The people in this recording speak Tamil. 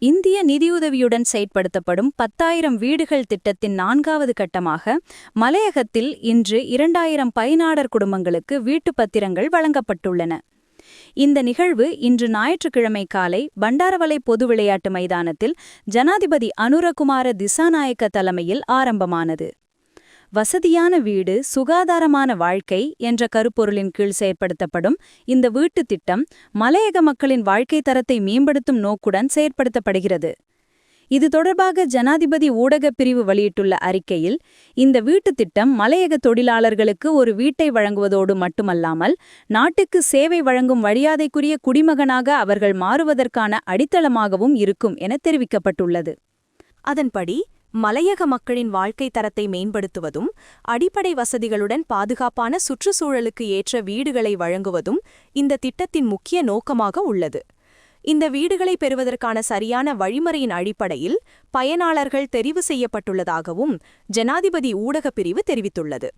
இந்திய நிதியுதவியுடன் செயற்படுத்தப்படும் 10,000 வீடுகள் திட்டத்தின் 4வது கட்டமாக மலையகத்தில் இன்று 2,000 பயனாளர் குடும்பங்களுக்கு வீட்டுப் பத்திரங்கள் வழங்கப்பட்டுள்ளன. இந்த நிகழ்வு இன்று ஞாயிற்றுக்கிழமை காலை பண்டாரவளை பொது விளையாட்டு மைதானத்தில் ஜனாதிபதி அனுரகுமார திசாநாயக்க தலைமையில் ஆரம்பமானது. வசதியான வீடு, சுகாதாரமான வாழ்க்கை என்ற கருப்பொருளின் கீழ் செயற்படுத்தப்படும் இந்த வீட்டுத் திட்டம் மலையக மக்களின் வாழ்க்கை தரத்தை மேம்படுத்தும் நோக்குடன் செயற்படுத்தப்படுகிறது. இது தொடர்பாக ஜனாதிபதி ஊடகப் பிரிவு வெளியிட்டுள்ள அறிக்கையில், இந்த வீட்டுத் திட்டம் மலையக தொழிலாளர்களுக்கு ஒரு வீட்டை வழங்குவதோடு மட்டுமல்லாமல் நாட்டுக்கு சேவை வழங்கும் மரியாதைக்குரிய குடிமகனாக அவர்கள் மாறுவதற்கான அடித்தளமாகவும் இருக்கும் என தெரிவிக்கப்பட்டுள்ளது. அதன்படி மலையக மக்களின் வாழ்க்கை தரத்தை மேம்படுத்துவதும் அடிப்படை வசதிகளுடன் பாதுகாப்பான சுற்றுச்சூழலுக்கு ஏற்ற வீடுகளை வழங்குவதும் இந்த திட்டத்தின் முக்கிய நோக்கமாக உள்ளது. இந்த வீடுகளை பெறுவதற்கான சரியான வழிமுறையின் அடிப்படையில் பயனாளர்கள் தெரிவு செய்யப்பட்டுள்ளதாகவும் ஜனாதிபதி ஊடகப் பிரிவு தெரிவித்துள்ளது.